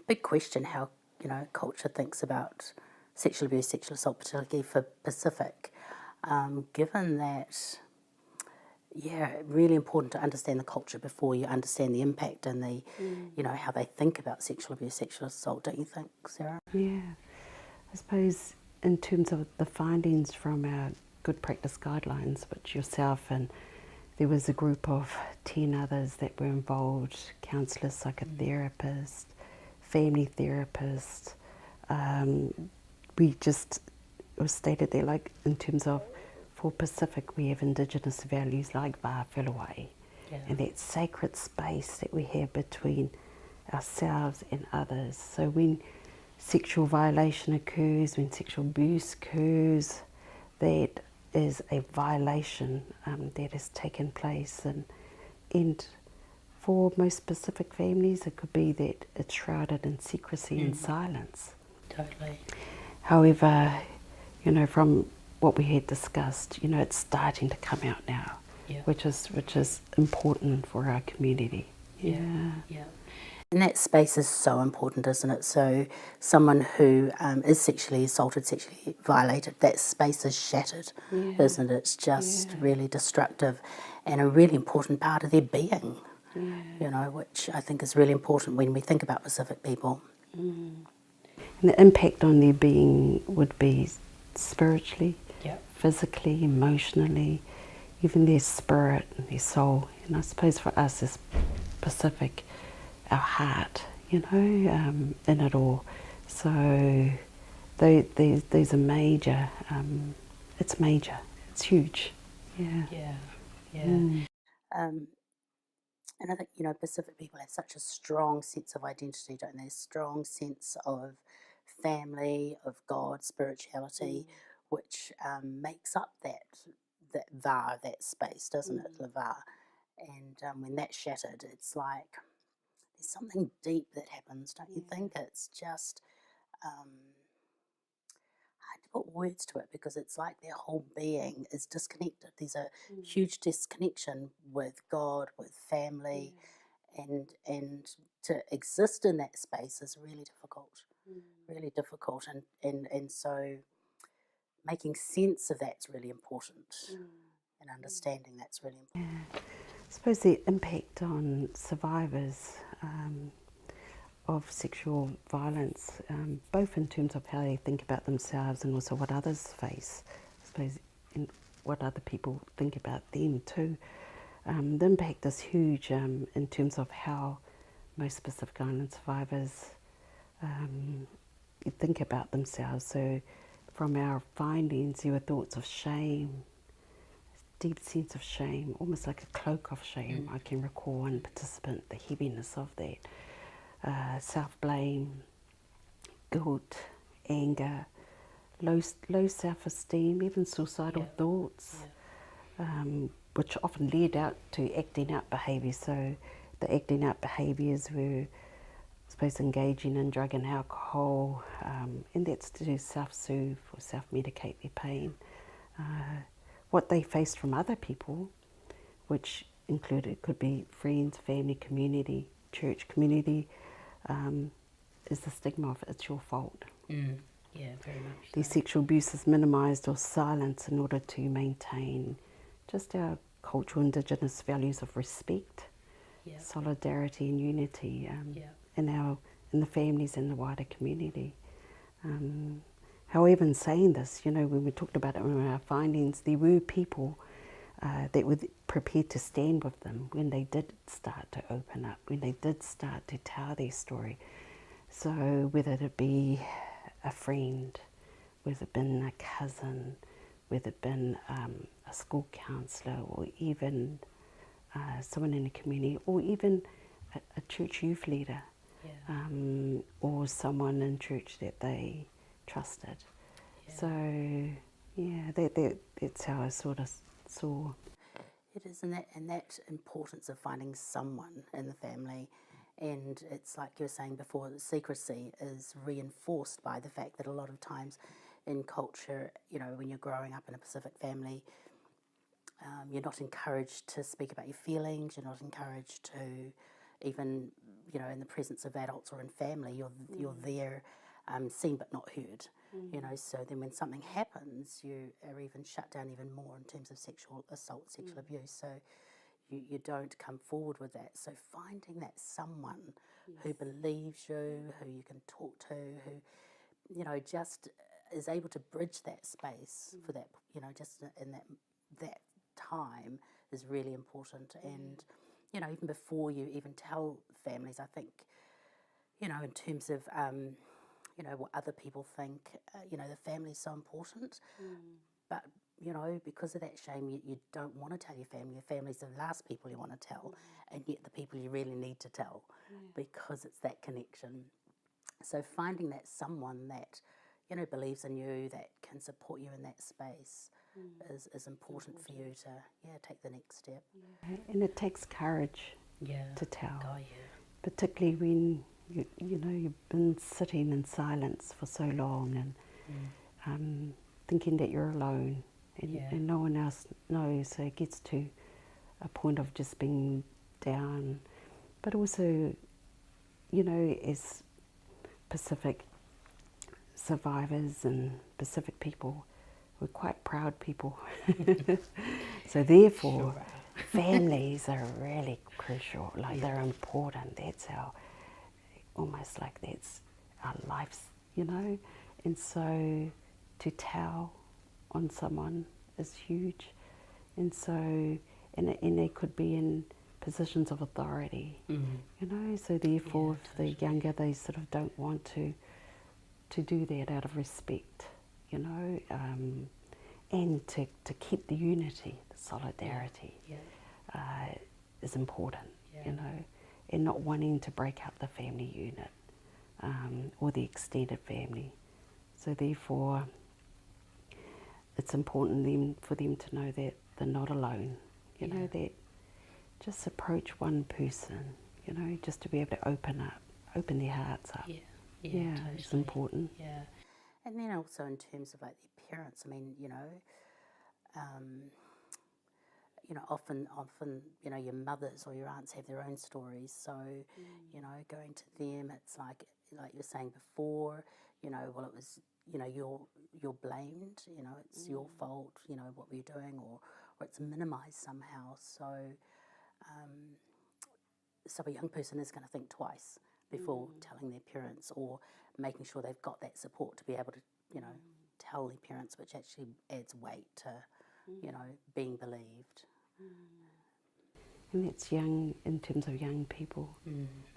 big question how, culture thinks about sexual abuse, sexual assault, particularly for Pacific, given that, really important to understand the culture before you understand the impact and the, how they think about sexual abuse, sexual assault, don't you think, Sarah? Yeah, I suppose in terms of the findings from our good practice guidelines, which yourself and there was a group of 10 others that were involved, counsellors, psychotherapists, family therapists. It was stated there, like in terms of, for Pacific, we have Indigenous values like Va'afusuaga, and that sacred space that we have between ourselves and others. So when sexual violation occurs, when sexual abuse occurs, that is a violation that has taken place. And for most Pacific families, it could be that it's shrouded in secrecy and silence. Totally. However, from what we had discussed, it's starting to come out now, which is important for our community. Yeah. And that space is so important, isn't it? So someone who is sexually assaulted, sexually violated, that space is shattered, isn't it? It's just really destructive and a really important part of their being, which I think is really important when we think about Pacific people. And the impact on their being would be spiritually, physically, emotionally, even their spirit and their soul. And I suppose for us as Pacific, our heart, in it all. So these are major, it's major, it's huge. And I think, Pacific people have such a strong sense of identity, don't they? A strong sense of family, of God, spirituality, which makes up that va, that space, doesn't it? The va. And when that's shattered, it's like there's something deep that happens, don't you think? It's just hard to put words to it because it's like their whole being is disconnected. There's a huge disconnection with God, with family, and to exist in that space is really difficult, and so making sense of that's really important, and understanding that's really important. I suppose the impact on survivors of sexual violence, both in terms of how they think about themselves and also what others face, I suppose, and what other people think about them too. The impact is huge in terms of how most Pacific Island survivors think about themselves. So from our findings, there were thoughts of shame, deep sense of shame, almost like a cloak of shame. I can recall one participant, the heaviness of that, self-blame, guilt, anger, low self-esteem, even suicidal thoughts, which often led out to acting out behaviours. So the acting out behaviours were, I suppose, engaging in drug and alcohol, and that's to self-soothe or self-medicate their pain. What they faced from other people, which included, could be friends, family, community, church community, is the stigma of it's your fault. Yeah, very much. The sexual abuse is minimised or silenced in order to maintain just our cultural Indigenous values of respect, solidarity and unity in the families and the wider community. However, in saying this, when we talked about it in our findings, there were people that were prepared to stand with them when they did start to open up, when they did start to tell their story. So whether it be a friend, whether it been a cousin, whether it been a school counsellor, or even someone in the community, or even a church youth leader, or someone in church that they trusted. So that's how I sort of saw. It is, and that importance of finding someone in the family, and it's like you were saying before, the secrecy is reinforced by the fact that a lot of times in culture, when you're growing up in a Pacific family, you're not encouraged to speak about your feelings, you're not encouraged to even, you know, in the presence of adults or in family, you're there, seen but not heard. You know, so then when something happens, you are even shut down even more in terms of sexual assault, sexual abuse. So you don't come forward with that. So finding that someone who believes you, who you can talk to, who, you know, just is able to bridge that space for that, you know, just in that time is really important. And, you know, even before you even tell families, I think, you know, in terms of, you know, what other people think, you know, the family is so important. But, you know, because of that shame, you don't want to tell your family. Your family's the last people you want to tell, and yet the people you really need to tell because it's that connection. So finding that someone that, you know, believes in you, that can support you in that space is important for you to, take the next step. And it takes courage to tell, Oh, particularly when you know you've been sitting in silence for so long and thinking that you're alone and no one else knows. So it gets to a point of just being down, but also, you know, as Pacific survivors and Pacific people, we're quite proud people. So therefore, families are really crucial. Like they're important. That's our, almost like that's our lives, you know. And so to tell on someone is huge. And so, and they could be in positions of authority, you know. So therefore, if they're younger, they sort of don't want to do that out of respect, you know, and to keep the unity, the solidarity is important, you know, and not wanting to break up the family unit or the extended family. So therefore, it's important for them to know that they're not alone, you know, that just approach one person, you know, just to be able to open their hearts up. Totally. It's important. Yeah. And then also in terms of like their parents, I mean, often, you know, your mothers or your aunts have their own stories. So, you know, going to them, it's like you were saying before, you know, well, it was, you know, you're blamed, you know, it's your fault, you know, what were you doing, or it's minimised somehow. So, so a young person is going to think twice before telling their parents or making sure they've got that support to be able to, you know, tell their parents, which actually adds weight to, you know, being believed. And that's young in terms of young people.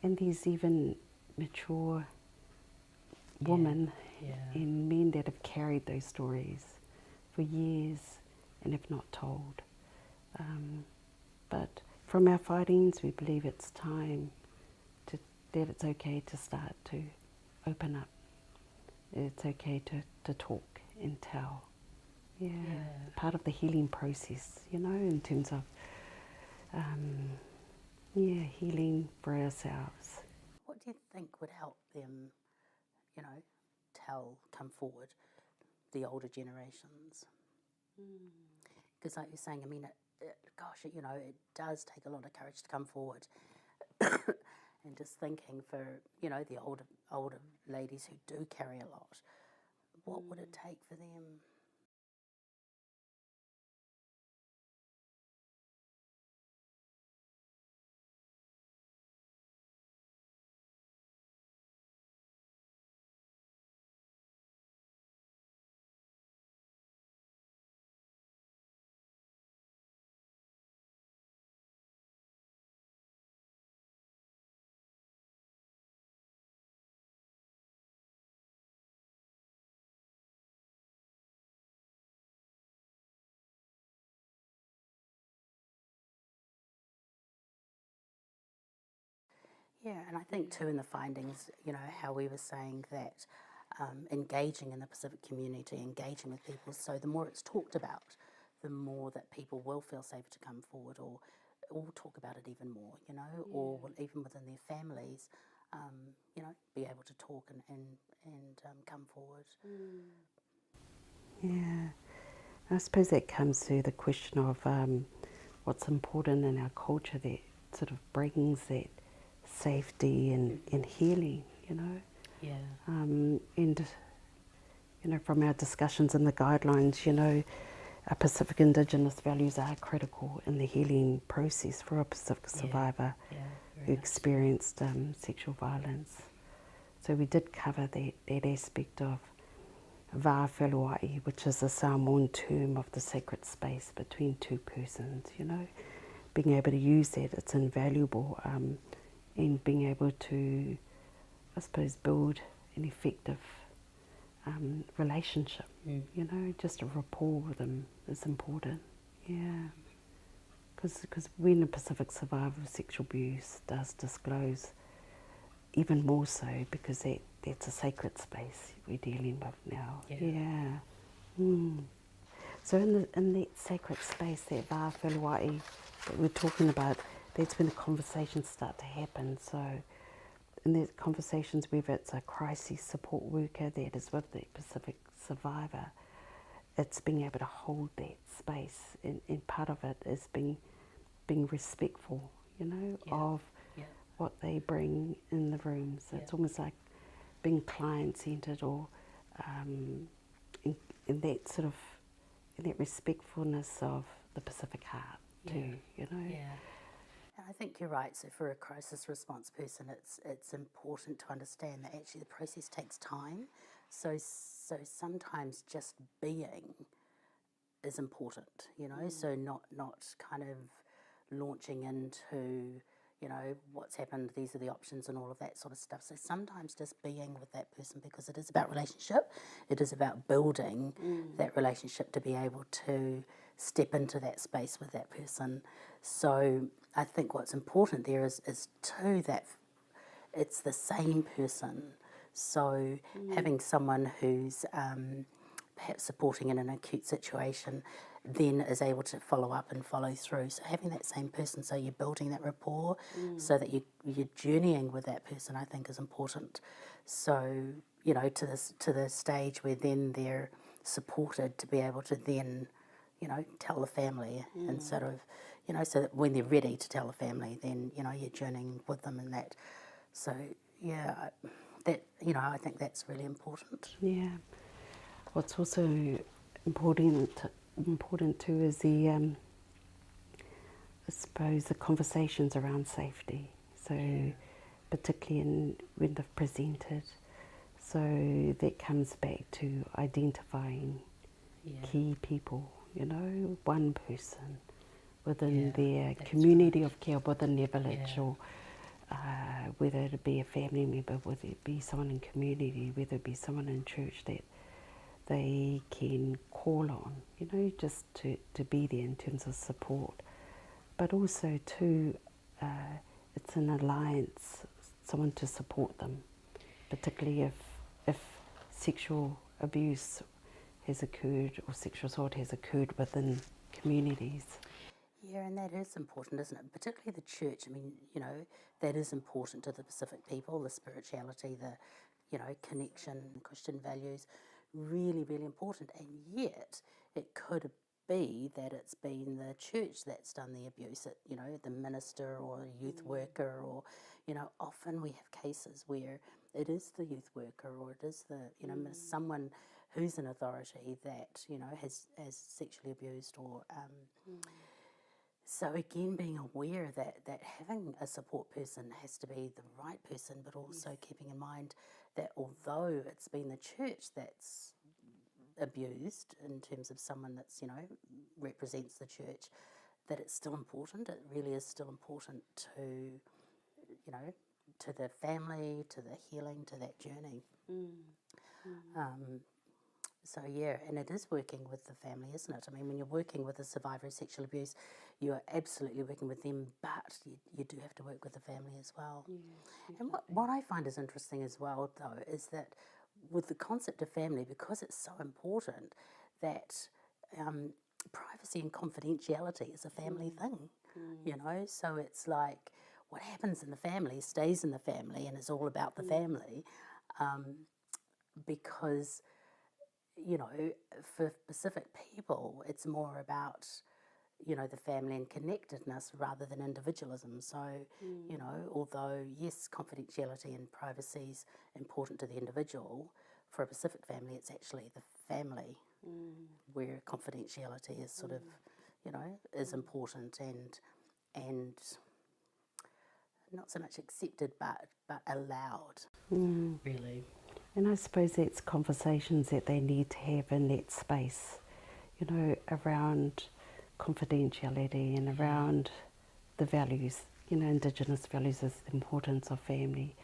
And there's even mature women and men that have carried those stories for years and have not told. But from our findings, we believe it's time that it's okay to start to open up. It's okay to talk and tell. Part of the healing process, you know, in terms of healing for ourselves. What do you think would help them, you know, come forward, the older generations? Because like you're saying, I mean, gosh, you know, it does take a lot of courage to come forward. And just thinking for, you know, the older ladies who do carry a lot, what would it take for them? Yeah, and I think too in the findings, you know, how we were saying that engaging in the Pacific community, engaging with people, so the more it's talked about, the more that people will feel safer to come forward or talk about it even more, you know, or will, even within their families, you know, be able to talk and come forward. Yeah, I suppose that comes to the question of what's important in our culture that sort of brings that safety and healing, Yeah. And, from our discussions and the guidelines, our Pacific Indigenous values are critical in the healing process for a Pacific survivor who experienced sexual violence. So we did cover that aspect of Va'afusuaga, which is a Samoan term of the sacred space between two persons, Being able to use that, it's invaluable, and being able to, I suppose, build an effective relationship, just a rapport with them is important, Because when a Pacific survivor of sexual abuse does disclose, even more so because that's a sacred space we're dealing with now. So in that sacred space, that Va'afusuaga that we're talking about, that's when the conversations start to happen. So in those conversations, whether it's a crisis support worker that is with the Pacific survivor, it's being able to hold that space, and part of it is being respectful, of what they bring in the room. So it's almost like being client-centered, or in that sort of, in that respectfulness of the Pacific heart too, Yeah. And I think you're right. So for a crisis response person, it's important to understand that actually the process takes time. So sometimes just being is important, So not kind of launching into, what's happened, these are the options and all of that sort of stuff. So sometimes just being with that person, because it is about relationship, it is about building that relationship to be able to step into that space with that person. So I think what's important there is too that it's the same person. So having someone who's perhaps supporting in an acute situation then is able to follow up and follow through. So having that same person, so you're building that rapport, so that you're journeying with that person, I think is important. So, to the stage where then they're supported to be able to then, tell the family and sort of, so that when they're ready to tell the family, then, you're journeying with them in that. So, that, I think that's really important. Yeah. What's also important too is the, I suppose, the conversations around safety. So particularly when they've presented. So that comes back to identifying key people, one person within their community of care, within their village, or whether it be a family member, whether it be someone in community, whether it be someone in church that they can call on, just to be there in terms of support. But also too, it's an alliance, someone to support them, particularly if sexual abuse has occurred or sexual assault has occurred within communities. Yeah, and that is important, isn't it? Particularly the church. I mean, that is important to the Pacific people, the spirituality, the, connection, Christian values, really, really important. And yet, it could be that it's been the church that's done the abuse, the minister or a youth worker, or, often we have cases where it is the youth worker or it is the, someone who's an authority that, has sexually abused or... So again, being aware that having a support person has to be the right person, but also keeping in mind that although it's been the church that's abused in terms of someone that's, represents the church, that it's still important. It really is still important to, to the family, to the healing, to that journey. So yeah, and it is working with the family, isn't it? I mean, when you're working with a survivor of sexual abuse, you are absolutely working with them, but you do have to work with the family as well. Yeah, and what I find is interesting as well, though, is that with the concept of family, because it's so important, that privacy and confidentiality is a family thing, So it's like what happens in the family stays in the family and is all about the family, because... for Pacific people, it's more about, you know, the family and connectedness rather than individualism. So, you know, although, yes, confidentiality and privacy is important to the individual, for a Pacific family, it's actually the family where confidentiality is sort of, you know, is important and not so much accepted but allowed, really. And I suppose that's conversations that they need to have in that space, you know, around confidentiality and around the values, you know, Indigenous values, is the importance of family.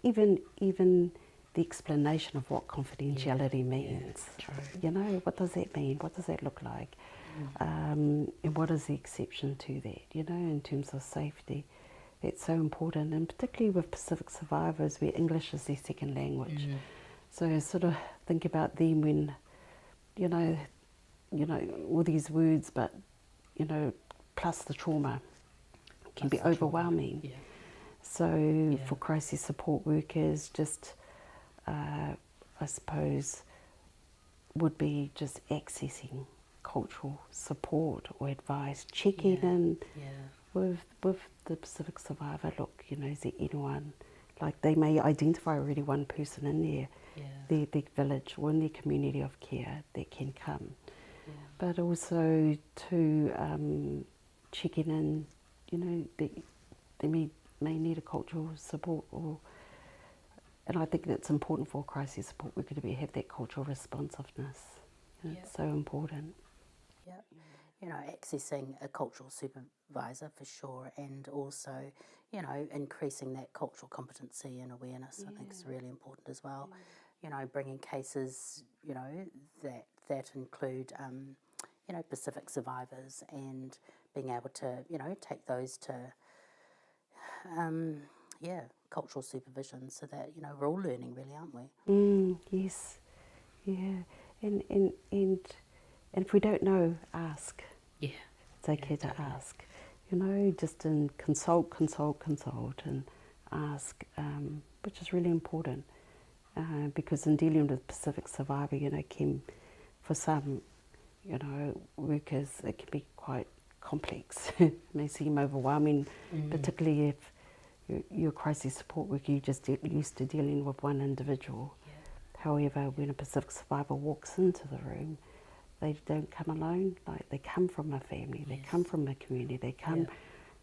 Even the explanation of what confidentiality means. You know, what does that mean? What does that look like? And what is the exception to that, you know, in terms of safety? That's so important, and particularly with Pacific survivors where English is their second language. So sort of think about them when, you know, all these words, but, you know, plus the trauma can be overwhelming. So for crisis support workers, just, I suppose, would be just accessing cultural support or advice, checking in with the Pacific survivor. Look, you know, is there anyone, like they may identify already one person in their village or in their community of care that can come. But also to checking in, you know, they may need a cultural support, and I think that's important for crisis support worker to have that cultural responsiveness. And it's so important. You know, accessing a cultural supervisor for sure, and also, you know, increasing that cultural competency and awareness, I think is really important as well. You know, bringing cases, you know, that include, you know, Pacific survivors, and being able to, you know, take those to, cultural supervision, so that, you know, we're all learning really, aren't we? Yes, and if we don't know, ask. It's okay to ask. You know, just consult and ask, which is really important, because in dealing with Pacific survivor, you know, for some, you know, workers, it can be quite complex. It may seem overwhelming, particularly if you're a crisis support worker, you're just used to dealing with one individual. However, when a Pacific survivor walks into the room, they don't come alone. Like, they come from a family, they come from a community, they come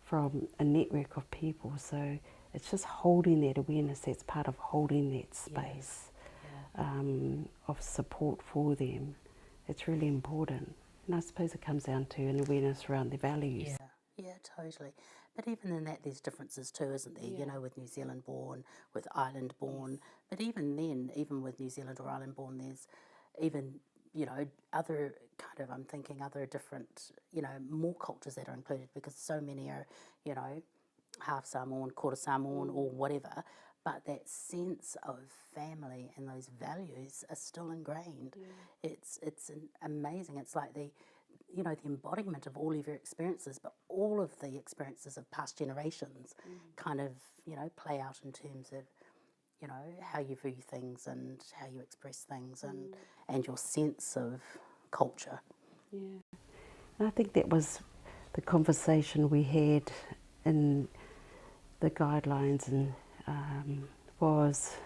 from a network of people. So it's just holding that awareness. That's part of holding that space of support for them. It's really important. And I suppose it comes down to an awareness around their values. Yeah, totally. But even in that, there's differences too, isn't there? You know, with New Zealand born, with Island born. But even then, even with New Zealand or Island born, there's even, you know, other kind of, I'm thinking other different, you know, more cultures that are included, because so many are, you know, half Samoan, quarter Samoan, or whatever. But that sense of family and those values are still ingrained. It's amazing. It's like the, you know, the embodiment of all of your experiences, but all of the experiences of past generations kind of, you know, play out in terms of, you know, how you view things and how you express things, and your sense of culture. And I think that was the conversation we had in the guidelines, and was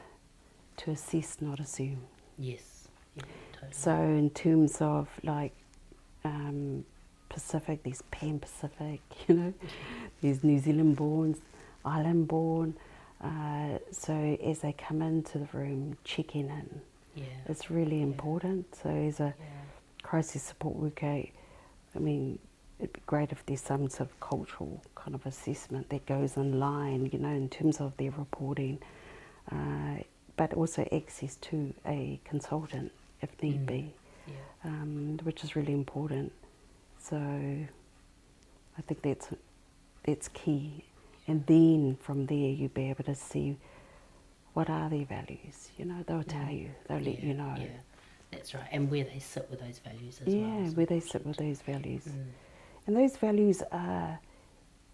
to assess, not assume. Yes, yeah, totally. So in terms of like Pacific, there's Pan-Pacific, you know, there's New Zealand born, Island born. So as they come into the room, checking in. It's really important. So as a crisis support worker, I mean, it'd be great if there's some sort of cultural kind of assessment that goes online, you know, in terms of their reporting, but also access to a consultant if need be, which is really important. So I think that's key. And then from there you'll be able to see what are their values. You know, they'll tell you, they'll let you know. Yeah, that's right. And where they sit with those values as well. Yeah, where they sit with those values. And those values are,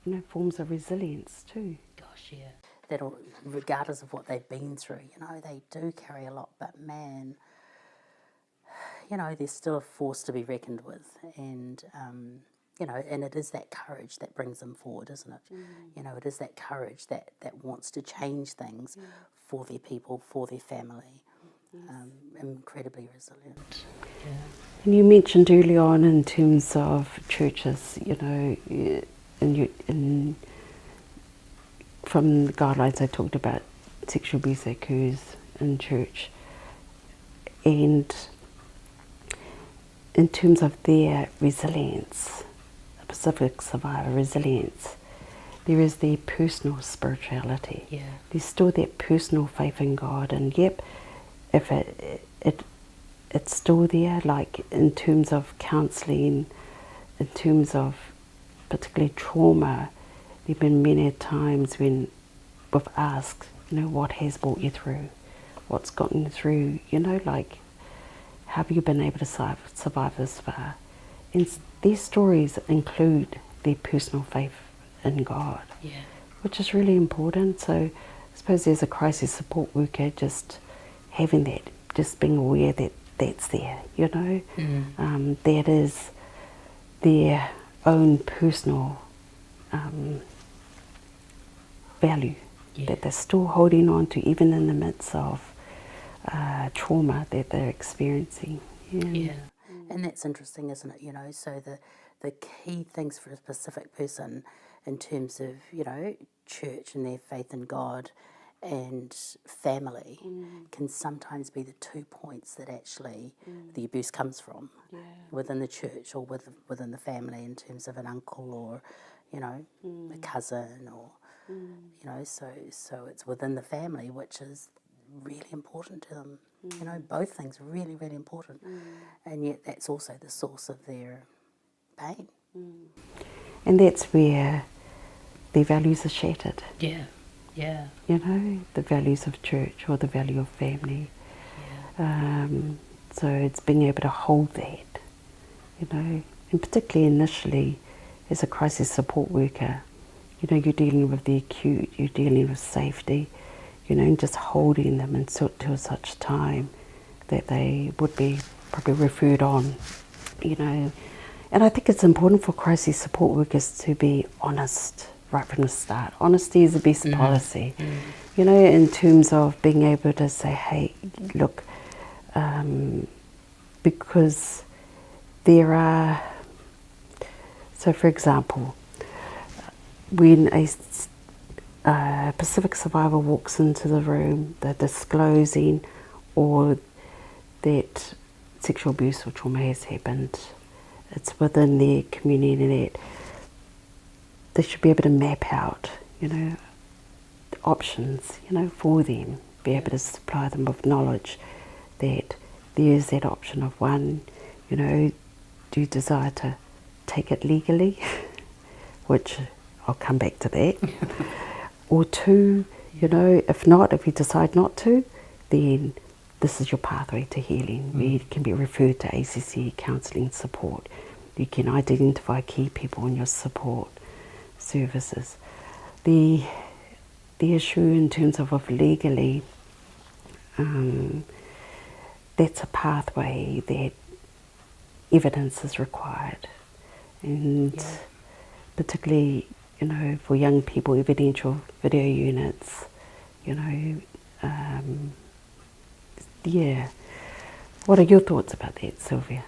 you know, forms of resilience too. Gosh, yeah. That'll, regardless of what they've been through, you know, they do carry a lot, but man, you know, they're still a force to be reckoned with. And you know, and it is that courage that brings them forward, isn't it? You know, it is that courage that wants to change things for their people, for their family. Incredibly resilient. Yeah. And you mentioned early on in terms of churches, you know, from the guidelines I talked about sexual abuse that occurs in church, and in terms of their resilience, a Pacific survivor resilience, there is their personal spirituality. Yeah. There's still that personal faith in God, and yep, if it's still there, like in terms of counselling, in terms of particularly trauma. There have been many times when we've asked, you know, what has brought you through? What's gotten you through? You know, like, how have you been able to survive this far? And these stories include their personal faith in God, which is really important. So I suppose as a crisis support worker, just having that, just being aware that that's there, you know, that is their own personal value that they're still holding on to, even in the midst of trauma that they're experiencing. And that's interesting, isn't it? You know, so the key things for a specific person in terms of, you know, church and their faith in God and family can sometimes be the 2 points that actually the abuse comes from within the church or within the family, in terms of an uncle or, you know, a cousin, or you know, so it's within the family, which is really important to them. You know, both things are really, really important, and yet that's also the source of their pain. And that's where their values are shattered. Yeah. You know, the values of church or the value of family. So it's being able to hold that, you know, and particularly initially as a crisis support worker, you know, you're dealing with the acute, you're dealing with safety, you know, and just holding them until such time that they would be probably referred on, you know. And I think it's important for crisis support workers to be honest right from the start. Honesty is the best policy, you know, in terms of being able to say, hey, look, because there are, so for example, when a Pacific survivor walks into the room, they're disclosing or that sexual abuse or trauma has happened, it's within their community that they should be able to map out, you know, options, you know, for them, be able to supply them with knowledge that there is that option of, one, you know, do you desire to take it legally, which I'll come back to that, or two, you know, if not, if you decide not to, then this is your pathway to healing. You can be referred to ACC counselling support. You can identify key people in your support services. The issue in terms of legally, that's a pathway that evidence is required, and particularly, you know, for young people, evidential video units, you know, What are your thoughts about that, Sylvia?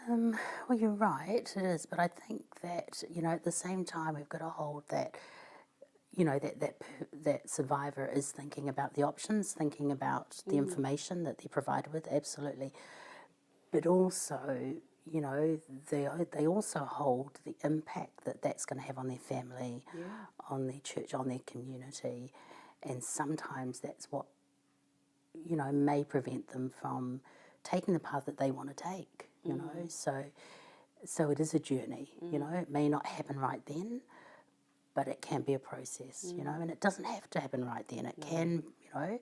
Well, you're right, it is, but I think that, you know, at the same time we've got to hold that, you know, that survivor is thinking about the options, thinking about the information that they're provided with, absolutely. But also, you know, they also hold the impact that that's going to have on their family, on their church, on their community. And sometimes that's what, you know, may prevent them from taking the path that they want to take, you know. So it is a journey, you know. It may not happen right then, but it can be a process, you know, and it doesn't have to happen right then. It can, you know,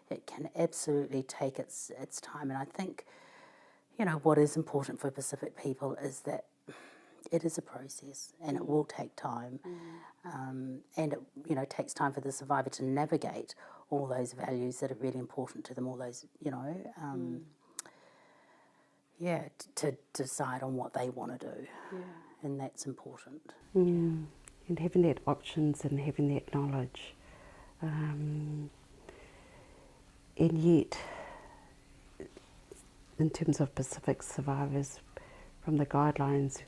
it can absolutely take its time. And I think, you know, what is important for Pacific people is that it is a process and it will take time. And it, you know, takes time for the survivor to navigate all those values that are really important to them, all those, you know, to decide on what they want to do, and that's important. And having that options and having that knowledge. And yet, in terms of Pacific survivors, from the guidelines,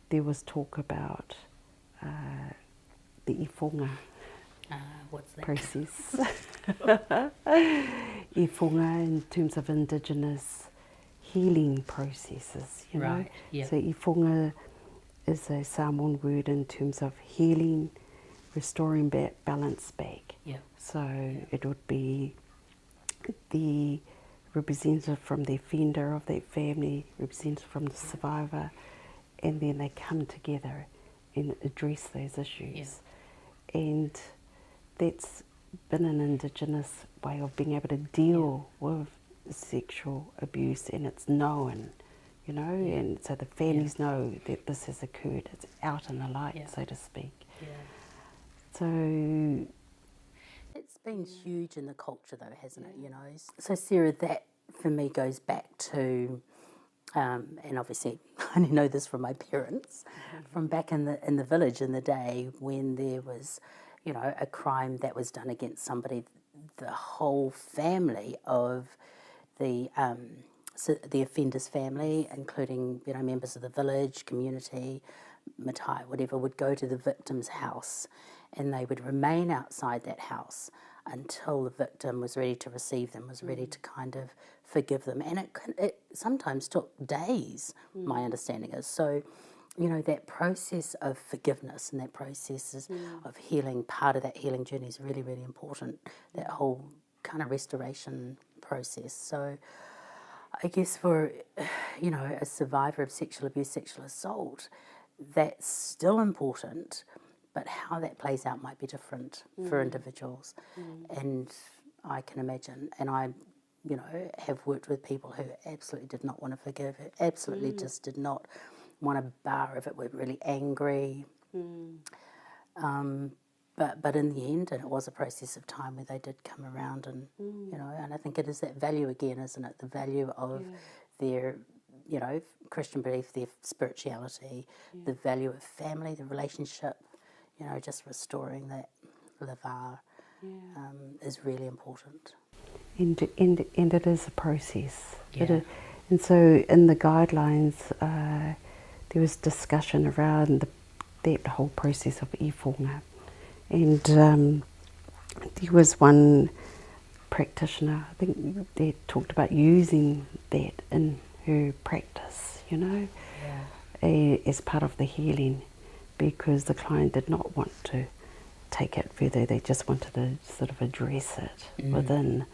there was talk about the ifunga What's that? process. Ifunga in terms of Indigenous healing processes, you know. Right, yeah. So ifunga is a Samoan word in terms of healing, restoring balance back. Yeah. So it would be the representative from the offender of that family, representative from the survivor, and then they come together and address those issues. And that's been an Indigenous way of being able to deal with sexual abuse, and it's known, you know, and so the families know that this has occurred. It's out in the light, so to speak. So It's been huge in the culture though, hasn't it, you know? So Sarah, that for me goes back to, and obviously I only know this from my parents, from back in the village in the day when there was, you know, a crime that was done against somebody, the whole family of the offender's family, including, you know, members of the village, community, matai, whatever, would go to the victim's house, and they would remain outside that house until the victim was ready to receive them, was ready to kind of forgive them. And it sometimes took days, my understanding is. So, you know, that process of forgiveness and that process of healing, part of that healing journey is really, really important, that whole kind of restoration process. So I guess for, you know, a survivor of sexual abuse, sexual assault, that's still important, but how that plays out might be different for individuals. And I can imagine, and I, you know, have worked with people who absolutely did not want to forgive, who absolutely just did not want to bar if it were really angry. But in the end, and it was a process of time where they did come around, and you know, and I think it is that value again, isn't it? The value of their, you know, Christian belief, their spirituality, the value of family, the relationship, you know, just restoring that lava is really important. And it is a process. And so in the guidelines, there was discussion around that whole process of ifunga. And there was one practitioner, I think, that talked about using that in her practice, you know, as part of the healing, because the client did not want to take it further. They just wanted to sort of address it within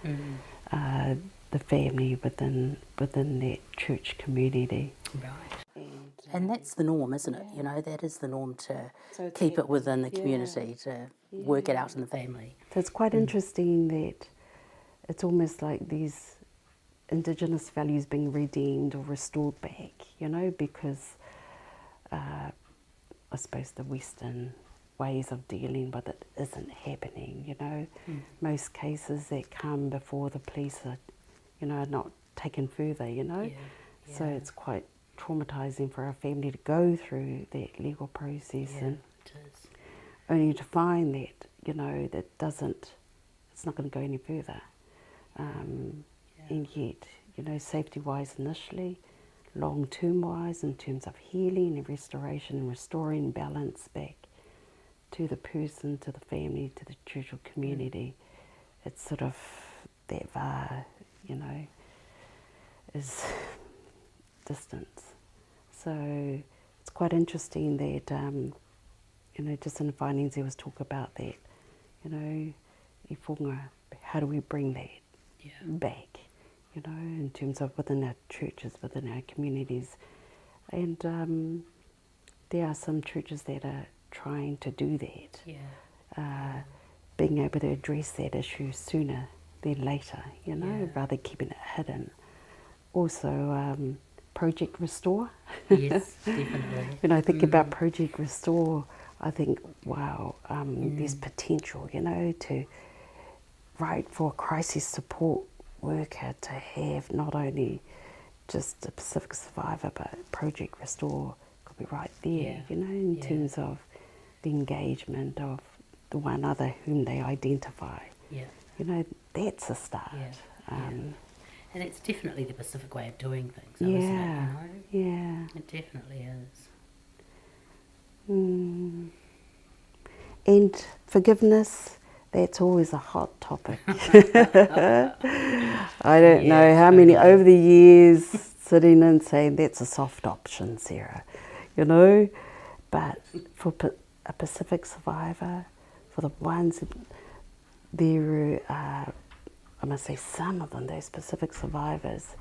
the family, within that church community. Right. And that's the norm, isn't it? You know, that is the norm, to keep it within the community, to work it out in the family. So it's quite interesting that it's almost like these Indigenous values being redeemed or restored back, you know, because I suppose the Western ways of dealing with it isn't happening, you know. Most cases that come before the police are, you know, are not taken further, you know. So it's quite traumatising for our family to go through that legal process, and only to find that, you know, that it's not going to go any further. And yet, you know, safety-wise initially, long-term-wise in terms of healing and restoration and restoring balance back to the person, to the family, to the church or community, it's sort of that va, you know, is distance. So it's quite interesting that, you know, just in the findings there was talk about that, you know, ifunga, how do we bring that back, you know, in terms of within our churches, within our communities. And there are some churches that are trying to do that, being able to address that issue sooner than later, you know, rather keeping it hidden. Also, Project Restore. Yes, definitely. When I think about Project Restore, I think, wow, there's potential, you know, for a crisis support worker to have not only just a Pacific survivor, but Project Restore could be right there, Yeah. you know, in Yeah. terms of the engagement of the one other whom they identify. Yeah. You know, that's a start. Yeah. And it's definitely the Pacific way of doing things, though, Yeah, isn't it? You know? yeah. It definitely is. Mm. And forgiveness, that's always a hot topic. I don't know how many over the years sitting and saying that's a soft option, Sarah, you know. But for a Pacific survivor, for the ones, there are, I must say some of them, those Pacific survivors,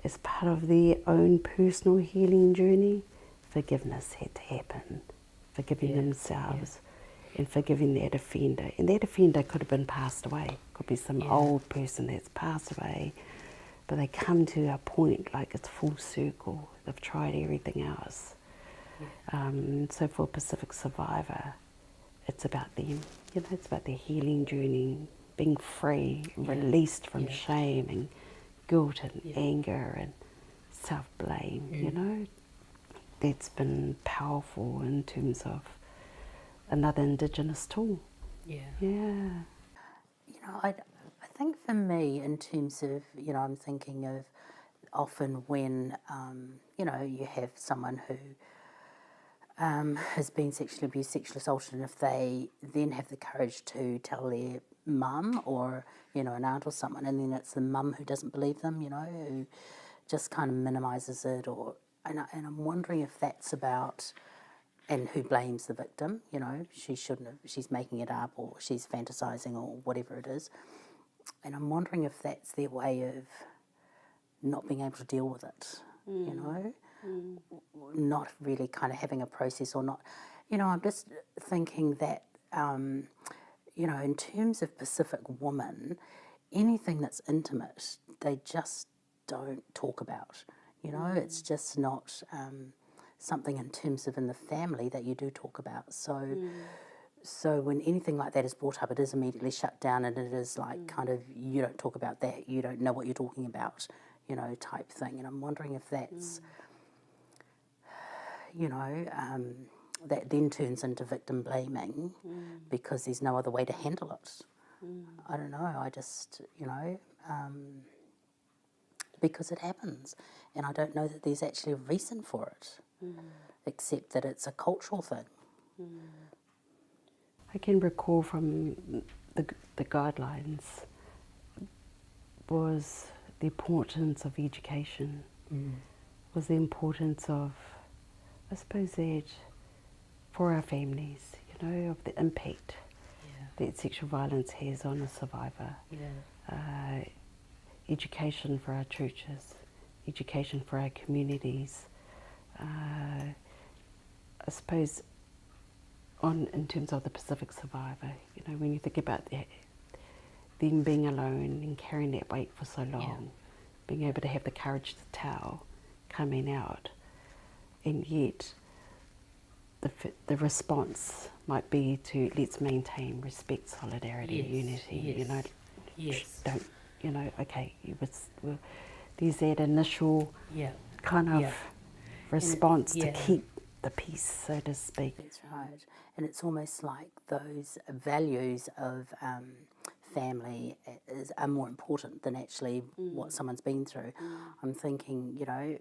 as part of their own personal healing journey, forgiveness had to happen. Forgiving themselves and forgiving that offender. And that offender could have been passed away. Could be some old person that's passed away. But they come to a point like it's full circle. They've tried everything else. So for a Pacific survivor, it's about them. You know, it's about their healing journey, being free, released from shame and guilt and anger and self-blame, you know. That's been powerful in terms of another Indigenous tool. Yeah. Yeah. You know, I think for me, in terms of, you know, I'm thinking of often when, you know, you have someone who has been sexually abused, sexually assaulted, and if they then have the courage to tell their mum or, you know, an aunt or someone, and then it's the mum who doesn't believe them, you know, who just kind of minimises it, or and I'm wondering if that's about, and who blames the victim, you know, she shouldn't have, she's making it up, or she's fantasising, or whatever it is, and I'm wondering if that's their way of not being able to deal with it, you know, not really kind of having a process, or not, you know, I'm just thinking that, you know, in terms of Pacific women, anything that's intimate, they just don't talk about, you know, it's just not something in terms of in the family that you do talk about. So when anything like that is brought up, it is immediately shut down, and it is like kind of, you don't talk about that, you don't know what you're talking about, you know, type thing. And I'm wondering if that's, you know, that then turns into victim blaming because there's no other way to handle it. I don't know, I just, you know, because it happens. And I don't know that there's actually a reason for it, except that it's a cultural thing. I can recall from the guidelines was the importance of education, was the importance of, I suppose, that for our families, you know, of the impact that sexual violence has on a survivor. Education for our churches, education for our communities. I suppose in terms of the Pacific survivor, you know, when you think about them being alone and carrying that weight for so long, being able to have the courage to tell, coming out, and yet the response might be to let's maintain respect, solidarity, unity. You know, don't, you know, okay, there's that initial kind of response to keep the peace, so to speak. That's right. And it's almost like those values of family are more important than actually what someone's been through. I'm thinking, you know,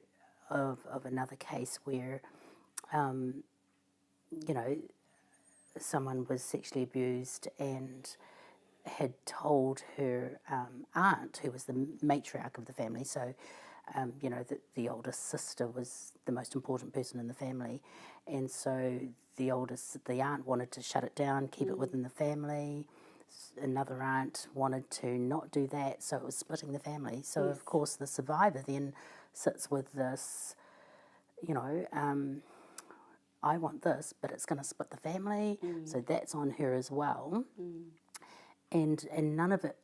of another case where, you know, someone was sexually abused and had told her aunt, who was the matriarch of the family, so you know, the oldest sister was the most important person in the family, and so the aunt wanted to shut it down, keep it within the family. Another aunt wanted to not do that, so it was splitting the family. So of course the survivor then sits with this, you know, I want this, but it's going to split the family, so that's on her as well. And none of it,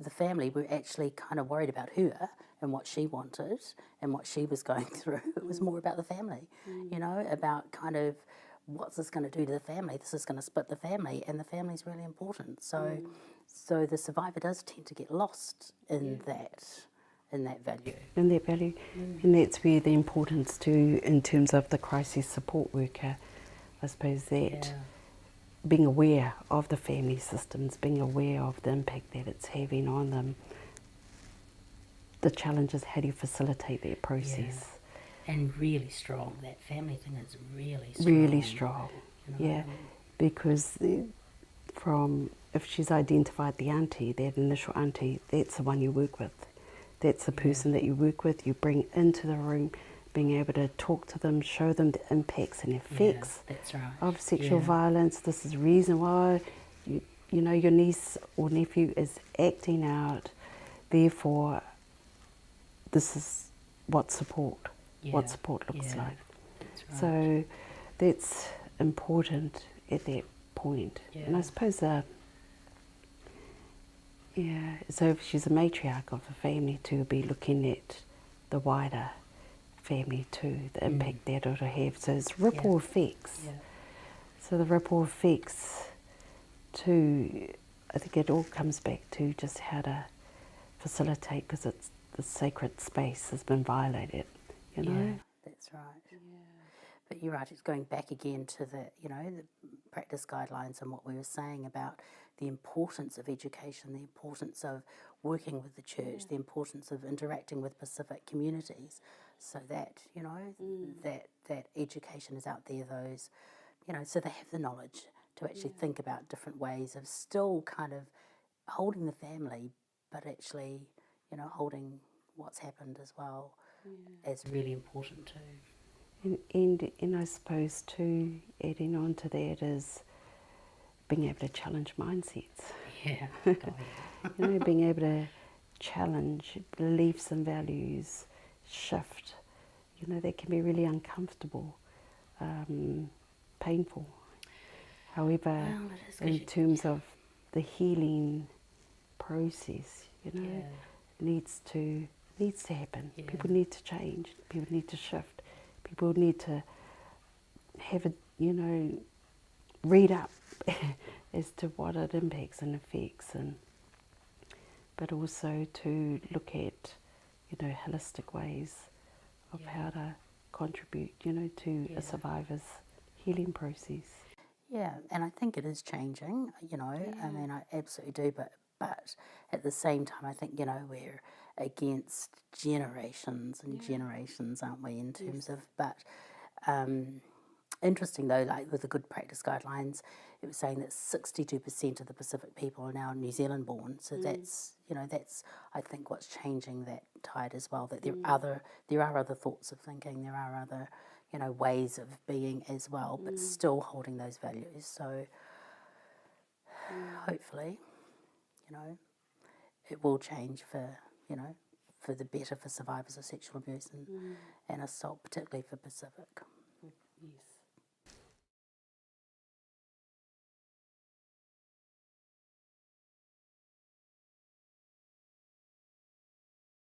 the family were actually kind of worried about her and what she wanted and what she was going through. It was more about the family, you know, about kind of what's this going to do to the family? This is going to split the family, and the family's really important. So the survivor does tend to get lost in that. in that value. And that value. And that's where the importance too, in terms of the crisis support worker, I suppose that being aware of the family systems, being aware of the impact that it's having on them, the challenge is how do you facilitate that process. And really strong, that family thing is really strong. Really strong, you know? because from, if she's identified the auntie, that initial auntie, that's the one you work with. That's the person that you work with, you bring into the room, being able to talk to them, show them the impacts and effects that's right. of sexual violence. This is the reason why you know your niece or nephew is acting out. Therefore, this is what support looks like. That's right. So that's important at that point. And I suppose so if she's a matriarch of a family, to be looking at the wider family too, the impact that it'll have. So it's ripple effects. So the ripple effects too, I think it all comes back to just how to facilitate, because it's the sacred space has been violated, you know? Yeah, that's right. But you're right, it's going back again to the, you know, the practice guidelines and what we were saying about the importance of education, the importance of working with the church, the importance of interacting with Pacific communities, so that, you know, that education is out there, those, you know, so they have the knowledge to actually think about different ways of still kind of holding the family, but actually, you know, holding what's happened as well as really important too. And I suppose too, adding on to that is being able to challenge mindsets. Yeah. You know, being able to challenge beliefs and values, shift. You know, that can be really uncomfortable, painful. However, in terms of the healing process, you know, needs to happen. People need to change. People need to shift. People need to have a, you know, read up as to what it impacts and affects, and but also to look at, you know, holistic ways of how to contribute, you know, to a survivor's healing process. Yeah, and I think it is changing, you know, I mean, I absolutely do, but at the same time, I think, you know, we're against generations and generations, aren't we, in terms of, but interesting though, like with the good practice guidelines, it was saying that 62% of the Pacific people are now New Zealand born, so that's, you know, that's, I think, what's changing that tide as well, that there are other thoughts of thinking, there are other, you know, ways of being as well, but still holding those values. So hopefully, you know, it will change for, you know, for the better for survivors of sexual abuse and assault, particularly for Pacific.